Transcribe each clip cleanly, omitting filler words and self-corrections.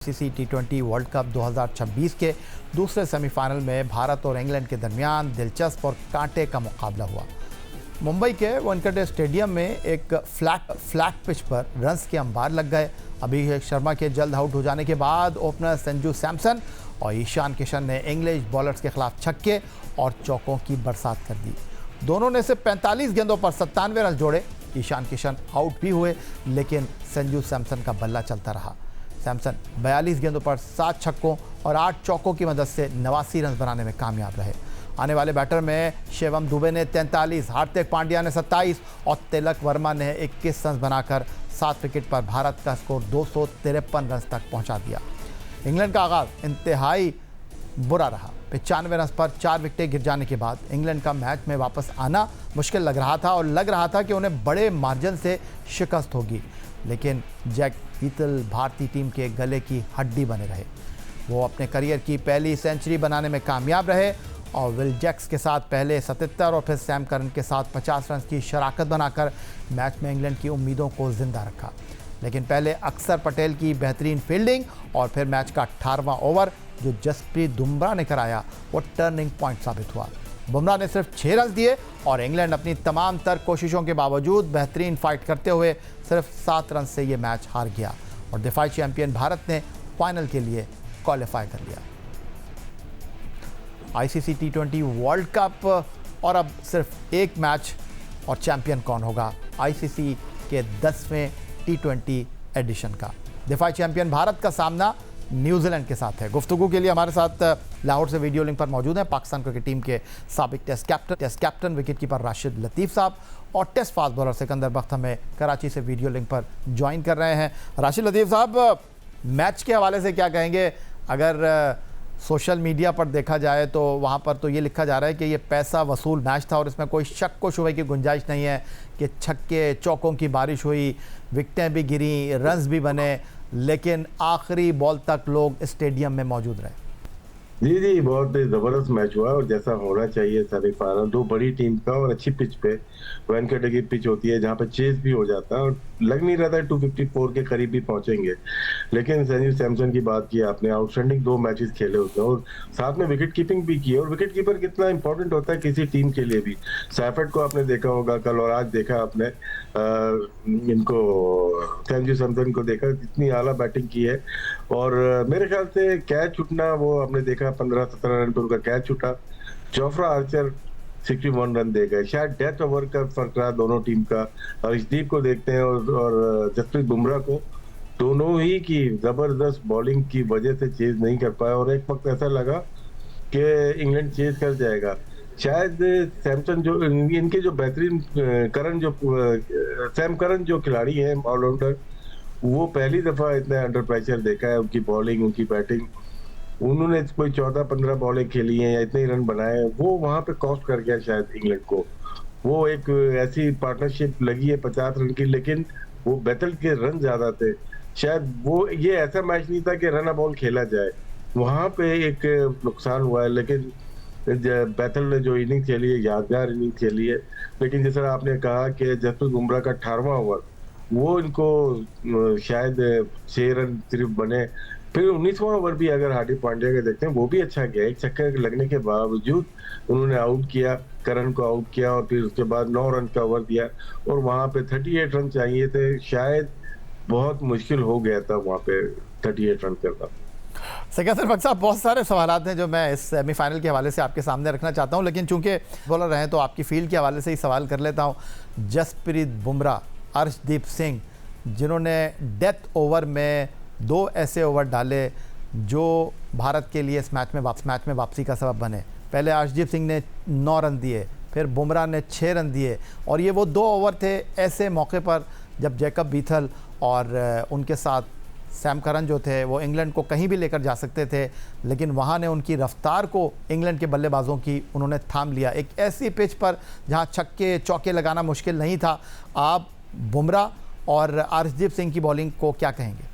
ICC टी20 world cup 2026 के दूसरे semifinal में भारत और इंग्लैंड के दरमियान दिलचस्प और कांटे का मुकाबला हुआ। मुंबई के वानखेड़े स्टेडियम में एक फ्लैट पिच पर रन्स के अंबार लग गए। अभिषेक शर्मा के जल्द आउट हो जाने के बाद ओपनर संजू सैमसन और ईशान किशन ने इंग्लिश बॉलर्स के खिलाफ छक्के और चौकों की बरसात कर दी। दोनों ने सिर्फ 45 गेंदों पर 97 रन जोड़े। ईशान किशन आउट भी हुए, लेकिन संजू सैमसन का बल्ला चलता रहा। सैमसन 42 गेंदों पर 7 छक्कों और 8 चौकों की मदद से 89 रन बनाने में कामयाब रहे। आने वाले बैटर में शिवम दुबे ने 43, हार्दिक पांड्या ने 27 और तिलक वर्मा ने 21 रन बनाकर 7 विकेट पर भारत का स्कोर 253 रन तक पहुंचा दिया। इंग्लैंड का आगाज इंतहाई बुरा रहा। 95 रन पर 4 विकेटें गिर जाने के बाद इंग्लैंड का मैच में वापस आना मुश्किल लग रहा था और लग रहा था कि उन्हें बड़े मार्जिन से शिकस्त होगी, लेकिन जैक हीथल भारतीय टीम के गले की हड्डी बने रहे। वो अपने करियर की पहली सेंचुरी बनाने में कामयाब रहे और विल जैक्स के साथ पहले 77 और फिर सैम करन के साथ 50 रन की शराकत बनाकर मैच में इंग्लैंड की उम्मीदों को जिंदा रखा। लेकिन पहले अक्षर पटेल की बेहतरीन फील्डिंग और फिर मैच का 18वां ओवर जो जसप्रीत बुमराह ने कराया, वो टर्निंग पॉइंट साबित हुआ। बुमराह ने सिर्फ 6 रन दिए और इंग्लैंड अपनी तमाम तर कोशिशों के बावजूद बेहतरीन फाइट करते हुए सिर्फ 7 रन से ये मैच हार गया और दिफाई चैंपियन भारत ने फाइनल के लिए क्वालिफाई कर लिया। आईसीसी टी20 वर्ल्ड कप और अब सिर्फ एक मैच और चैंपियन कौन होगा आईसीसी के 10वें टी20 एडिशन का। दिफाई चैंपियन भारत का सामना न्यूजीलैंड के साथ है। गुफ्तगू के लिए हमारे साथ लाहौर से वीडियो लिंक पर मौजूद हैं पाकिस्तान क्रिकेट टीम के साबिक टेस्ट कैप्टन विकेटकीपर राशिद लतीफ़ साहब और टेस्ट फास्ट बॉलर सिकंदर बख्त हमें कराची से वीडियो लिंक पर ज्वाइन कर रहे हैं। राशिद लतीफ़ साहब, मैच के हवाले से क्या कहेंगे? अगर सोशल मीडिया पर देखा जाए तो वहाँ पर तो ये लिखा जा रहा है कि ये पैसा वसूल मैच था और इसमें कोई शक व शुबे की गुंजाइश नहीं है कि छक्के चौकों की बारिश हुई, विकेटें भी गिरी, रन्स भी बने, लेकिन आखिरी बॉल तक लोग स्टेडियम में मौजूद रहे। जी, बहुत ज़बरदस्त मैच हुआ और जैसा होना चाहिए सेमीफाइनल, दो बड़ी टीम का और अच्छी पिच पे वानखेड़े की पिच होती है जहाँ पे चेस भी हो जाता है और लग नहीं रहा था 254 के करीब भी पहुंचेंगे। लेकिन संजू सैमसन की बात की आपने, आउटस्टैंडिंग 2 मैचेस खेले उसने और साथ में विकेट कीपिंग भी की और विकेट कीपर कितना इंपॉर्टेंट होता है किसी टीम के लिए भी। सैफर्ड को आपने देखा होगा कल और आज देखा आपने, इनको संजू सैमसन को देखा कितनी आला बैटिंग की है और मेरे ख्याल से कैच छूटना वो आपने देखा 15-17 रन पे उनका कैच छूटा। जोफ्रा आर्चर 61 रन दे गए, शायद डेथ ओवर का फर्क रहा दोनों टीम का। अर्शदीप को देखते हैं और जसप्रीत बुमराह को, दोनों ही की जबरदस्त बॉलिंग की वजह से चेज नहीं कर पाया और एक वक्त ऐसा लगा कि इंग्लैंड चेज कर जाएगा। शायद सैमसन जो इनके जो बेहतरीन सैम करन जो खिलाड़ी हैं ऑलराउंडर, वो पहली दफा इतना अंडर प्रेशर देखा है। उनकी बॉलिंग, उनकी बैटिंग, उन्होंने कोई 14-15 बॉलें खेली हैं या इतने ही रन बनाए, वो वहां पे कॉस्ट कर गया शायद इंग्लैंड को। वो एक ऐसी पार्टनरशिप लगी है 50 रन की, लेकिन वो बैटल के रन ज्यादा थे। शायद वो ये ऐसा मैच नहीं था कि रन बॉल खेला जाए, वहां पे एक नुकसान हुआ है। लेकिन बैटल ने जो इनिंग खेली है, यादगार इनिंग खेली है। लेकिन जैसा आपने कहा कि जसप्रीत बुमराह का 18वां ओवर, वो इनको शायद 6 रन सिर्फ बने। फिर 19वां ओवर भी अगर हार्दिक पांड्या का देखते हैं, वो भी अच्छा गया। एक चक्कर लगने के बावजूद उन्होंने आउट किया, करन को आउट किया और फिर उसके बाद 9 रन का ओवर दिया और वहां पे 38 रन चाहिए थे। शायद बहुत मुश्किल हो गया था वहां पे 38 रन करना। सिकंदर बख्त साहब, बहुत सारे सवाल हैं जो मैं इस सेमीफाइनल के हवाले से आपके सामने रखना चाहता हूं, लेकिन चूंकि बॉलर रहे तो आपकी फील्ड के हवाले से ही सवाल कर लेता हूं। जसप्रीत बुमराह, अर्शदीप सिंह, जिन्होंने डेथ ओवर में 2 ऐसे ओवर डाले जो भारत के लिए इस मैच में वापसी का सबब बने। पहले अर्शदीप सिंह ने 9 रन दिए, फिर बुमराह ने 6 रन दिए और ये वो 2 ओवर थे ऐसे मौके पर जब जैकब हीथल और उनके साथ सैम करन जो थे वो इंग्लैंड को कहीं भी लेकर जा सकते थे, लेकिन वहाँ ने उनकी रफ्तार को इंग्लैंड के बल्लेबाजों की उन्होंने थाम लिया। एक ऐसी पिच पर जहाँ छक्के चौके लगाना मुश्किल नहीं था। आप बुमराह और अर्शदीप सिंह की बॉलिंग को क्या कहेंगे?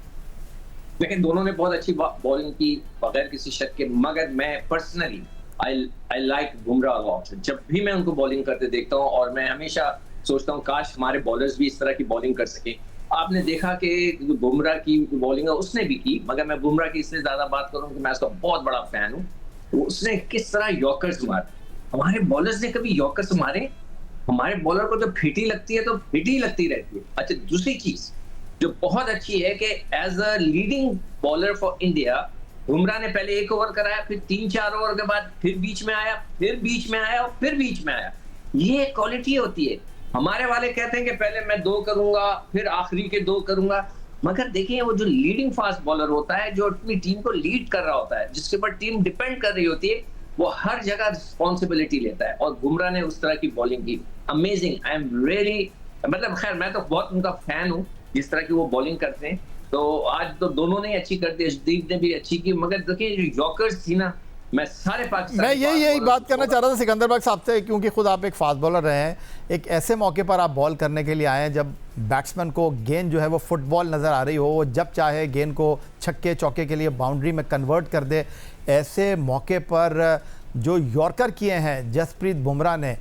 लेकिन दोनों ने बहुत अच्छी बॉलिंग की बगैर किसी शक के, मगर मैं personally I like Bumrah lot. जब भी मैं उनको बॉलिंग करते देखता हूँ और मैं हमेशा सोचता हूँ काश हमारे बॉलर्स भी इस तरह की बॉलिंग कर सके। आपने देखा कि जो बुमराह की बॉलिंग है उसने भी की, मगर मैं बुमराह की इसलिए ज्यादा बात करूं कि मैं उसका बहुत बड़ा फैन हूं। तो उसने किस तरह यॉर्कर्स मारे, हमारे बॉलर्स ने कभी यॉर्कर्स मारे? हमारे बॉलर को जब फिटी लगती है तो फिटी लगती रहती है। अच्छा, दूसरी चीज जो बहुत अच्छी है कि as a leading bowler for India, Bumrah ने पहले 1 ओवर कराया, फिर 3-4 ओवर के बाद फिर बीच में आया, फिर बीच में आया और फिर बीच में आया। ये क्वालिटी होती है। हमारे वाले कहते हैं कि पहले मैं 2 करूंगा, फिर आखिरी के 2 करूंगा, मगर देखिए वो जो लीडिंग फास्ट बॉलर होता है, जो अपनी टीम को लीड कर रहा होता है, जिसके ऊपर टीम डिपेंड कर रही होती है, वो हर जगह रिस्पॉन्सिबिलिटी लेता है। और बुमराह ने उस तरह की बॉलिंग की, अमेजिंग। आई एम रियली, मतलब खैर मैं तो बहुत उनका फैन हूँ जिस तरह की वो बॉलिंग करते हैं। तो आज तो दोनों ने अच्छी कर दी, अर्शदीप ने भी अच्छी की, मगर देखिए जो यॉर्कर्स थी ना, मैं सारे पाकिस्तान मैं यही बात करना चाह रहा था सिकंदर बख्श साहब से, क्योंकि खुद आप एक फास्ट बॉलर रहे हैं। एक ऐसे मौके पर आप बॉल करने के लिए आए हैं जब बैट्समैन को गेंद जो है वो फुटबॉल नज़र आ रही हो, वो जब चाहे गेंद को छक्के चौके के लिए बाउंड्री में कन्वर्ट कर दे। ऐसे मौके पर जो यॉर्कर किए हैं जसप्रीत बुमराह ने,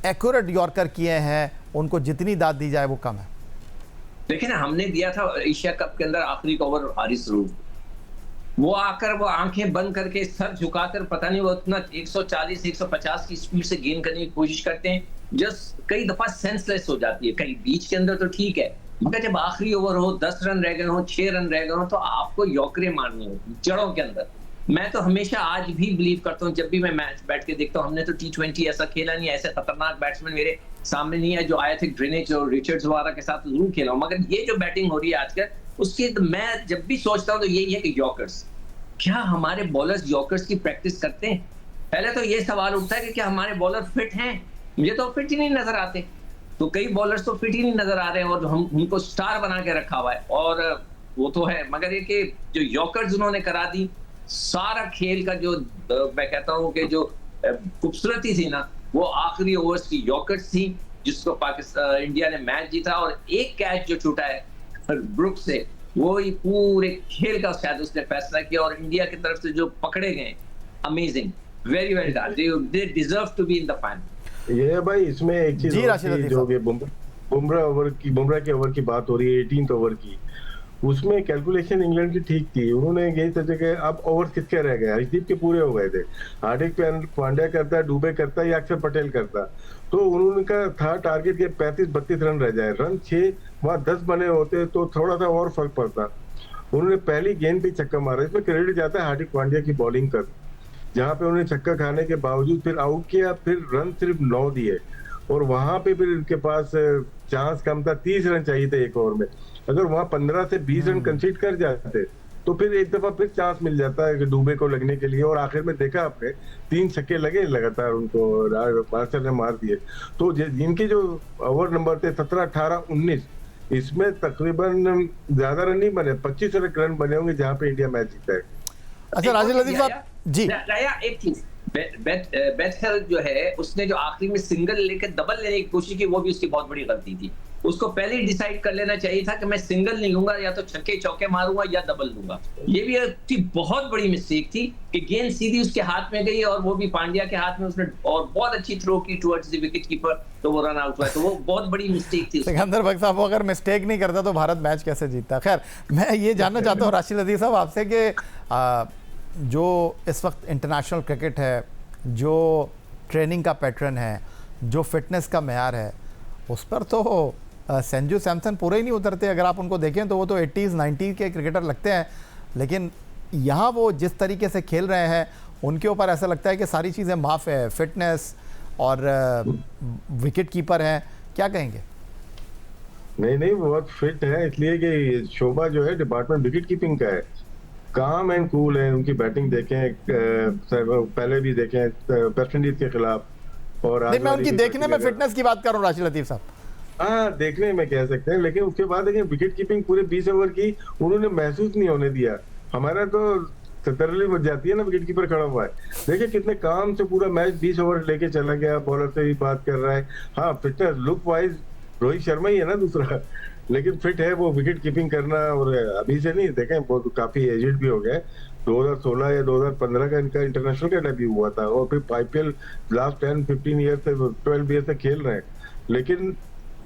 एक्यूरेट यॉर्कर किए हैं, उनको जितनी दाद दी जाए वो कम है। देखिए ना, हमने दिया था एशिया कप के अंदर आखिरी का ओवर हारिस रूफ, वो आकर वो आंखें बंद करके सर झुकाकर, पता नहीं वो उतना 140-150 की स्पीड से गेंद करने की कोशिश करते हैं, जस्ट कई दफा सेंसलेस हो जाती है। कहीं बीच के अंदर तो ठीक है, मगर जब आखिरी ओवर हो, 10 रन रह गए हो, 6 रन रह गए हो, तो आपको यॉकरें मारनी होती जड़ों के अंदर। मैं तो हमेशा आज भी बिलीव करता हूँ, जब भी मैं मैच बैठ के देखता हूँ, हमने तो T20 ऐसा खेला नहीं, ऐसे खतरनाक बैट्समैन मेरे सामने नहीं है जो आए थे ग्रीनिच और रिचर्ड्स वगैरह के साथ जरूर खेला हूं, मगर ये जो बैटिंग हो रही है आजकल, उसकी तो मैं जब भी सोचता हूं तो यही है कि यॉर्कर्स, क्या हमारे बॉलर्स यॉर्कर्स की प्रैक्टिस करते हैं? पहले तो ये सवाल उठता है कि क्या हमारे बॉलर फिट हैं? मुझे तो फिट ही नहीं नजर आते। तो कई बॉलर्स तो फिट ही नहीं नजर आ रहे हैं और हम उनको स्टार बना के रखा हुआ है, और वो तो है, मगर ये कि जो यॉर्कर्स उन्होंने करा दी, सारा खेल का जो मैं कहता हूं कि जो खूबसूरती थी ना, वो आखिरी ओवर्स की यॉर्कर्स थी, जिसको पाकिस्तान इंडिया ने मैच जीता। और एक कैच जो छूटा है ब्रुक से, वो ही पूरे खेल का शायद उसने फैसला किया, और इंडिया की तरफ से जो पकड़े गए, amazing, very very done, they deserve to be in the final. ये भाई इसमें एक चीज जो बुमराह के ओवर की बात हो रही है, 18th ओवर की, उसमें कैलकुलेशन इंग्लैंड की ठीक थी। उन्होंने यही सोचा कि अब ओवर किसके रह गए, हर्षदीप के पूरे हो गए थे, हार्दिक पांड्या करता, डुबे करता या अक्षर पटेल करता, तो उन्होंने का था टारगेट के 35-32 रन रह जाए, रन 6 वहां 10 बने होते तो थोड़ा सा और फर्क पड़ता। उन्होंने पहली गेंद पे छक्का मारा, इसमें क्रेडिट जाता है हार्दिक पांड्या की बॉलिंग कर, जहां पे उन्होंने छक्का खाने के बावजूद फिर आउट किया, फिर रन सिर्फ 9 दिए, और वहां पे फिर इनके पास चांस कम था, 30 रन चाहिए थे एक ओवर में। अगर वहां 15 से 20 रन कंसीड कर जाते तो फिर एक दफा फिर चांस मिल जाता है कि डुबे को लगने के लिए, और आखिर में देखा आपने 3 छक्के लगे लगातार उनको, मार्शल ने मार दिए। तो जिनके जो ओवर नंबर थे 17, 18, 19, इसमें तकरीबन ज्यादा रन नहीं बने, 25 रन बने होंगे जहां पे इंडिया मैच जीता है। अच्छा राशिद लतीफ साहब जी, एक चीज, बेथेल जो है, उसने जो आखिरी में सिंगल लेकर डबल लेने की कोशिश की, वो भी उसकी बहुत बड़ी गलती थी। उसको पहले ही डिसाइड कर लेना चाहिए था कि मैं सिंगल नहीं लूंगा, या तो छक्के चौके मारूंगा या डबल लूंगा। ये भी एक बहुत बड़ी मिस्टेक थी कि गेंद सीधी उसके हाथ में गई, और वो भी पांड्या के हाथ में, उसने और बहुत अच्छी थ्रो की टुवर्ड्स द विकेट कीपर, तो वो रन आउट हुआ। तो वो बहुत बड़ी मिस्टेक थी। सिकंदर बख्श साहब, वो अगर मिस्टेक नहीं करता तो भारत मैच कैसे जीतता? खैर, मैं ये जानना चाहता हूँ राशिद लतीफ साहब आपसे कि जो इस वक्त इंटरनेशनल क्रिकेट है, जो ट्रेनिंग का पैटर्न है, जो फिटनेस का मेयार है, उस पर तो संजू सैमसन पूरे ही नहीं उतरते। अगर आप उनको देखें तो वो तो 80s 90s के क्रिकेटर लगते हैं, लेकिन यहाँ वो जिस तरीके से खेल रहे हैं उनके ऊपर ऐसा लगता है कि सारी चीज़ें माफ़ है, फिटनेस और विकेट कीपर हैं। क्या कहेंगे? नहीं, बहुत फिट है, इसलिए कि शोभा जो है डिपार्टमेंट विकेट कीपिंग का है, काम एंड कूल है। उनकी बैटिंग देखें, पहले भी देखें वेस्ट इंडीज के खिलाफ, और नहीं, मैं उनकी देखने में फिटनेस की बात कर रहा हूँ राशिद लतीफ साहब। हाँ, देखने में कह सकते हैं, लेकिन उसके बाद देखिए विकेट कीपिंग पूरे 20 ओवर की उन्होंने महसूस नहीं होने दिया। हमारा तो तरली बच जाती है ना, विकेट कीपर खड़ा हुआ है, देखिए कितने काम से पूरा मैच 20 ओवर लेके चला गया, बॉलर से भी बात कर रहा है। हाँ, fitness look wise Rohit Sharma ही है ना दूसरा, लेकिन फिट है वो विकेट कीपिंग करना। और अभी से नहीं देखें, वो काफी एजेड भी हो गए, 2016 या 2015 का इनका इंटरनेशनल का डेब्यू हुआ था, और फिर IPL लास्ट 10-15 ईयर से 12 ईयर से खेल रहे हैं। लेकिन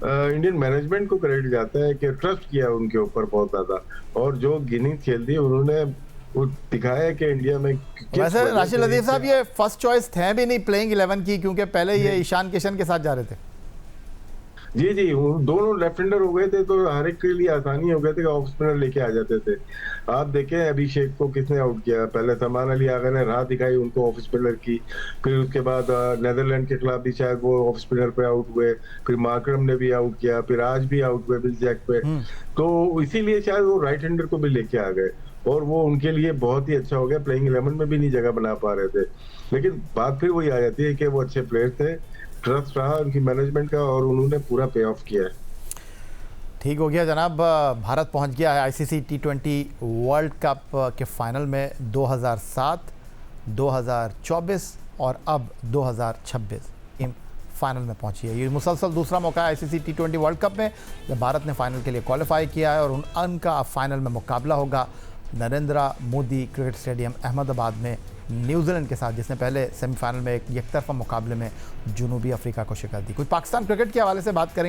इंडियन मैनेजमेंट को क्रेडिट जाता है कि ट्रस्ट किया उनके ऊपर बहुत ज्यादा, और जो गिनीज खेल दी उन्होंने वो दिखाया कि इंडिया में किस वैसे वजह राशिद से लतीफ़ साहब ये फर्स्ट चॉइस थे भी नहीं प्लेइंग 11 की, क्योंकि पहले ये ईशान किशन के साथ जा रहे थे। जी जी, वो दोनों लेफ्ट हैंडर हो गए थे तो हर एक के लिए आसानी हो गए थे कि ऑफ स्पिनर लेके आ जाते थे। आप देखें अभिषेक को किसने आउट किया, पहले सलमान अली आगा ने राह दिखाई उनको ऑफ स्पिनर की, फिर उसके बाद नेदरलैंड के खिलाफ भी शायद वो ऑफ स्पिनर पे आउट हुए, फिर मार्करम ने भी आउट किया, फिर आज भी आउट हुए बिल जैक पे, तो इसीलिए शायद वो राइट हैंडर को भी लेके आ गए और वो उनके लिए बहुत ही अच्छा हो गया। प्लेइंग 11 में भी नहीं जगह बना पा रहे थे, लेकिन बात फिर वही आ जाती है कि वो अच्छे प्लेयर थे, ट्रस्ट रहा उनकी मैनेजमेंट का और उन्होंने पूरा पे ऑफ किया है। ठीक हो गया जनाब, भारत पहुंच गया है आईसीसी T20 वर्ल्ड कप के फाइनल में 2007, 2024 और अब 2026 टीम फाइनल में पहुंची है। ये मुसलसल दूसरा मौका है आईसीसी T20 वर्ल्ड कप में जब भारत ने फाइनल के लिए क्वालिफाई किया है और उनका फाइनल में मुकाबला होगा नरेंद्र मोदी क्रिकेट स्टेडियम अहमदाबाद में न्यूजीलैंड के साथ, जिसने पहले सेमीफाइनल में एक तरफा मुकाबले में जुनूबी अफ्रीका को शिकस्त दी। कुछ पाकिस्तान क्रिकेट के हवाले से बात करेंगे।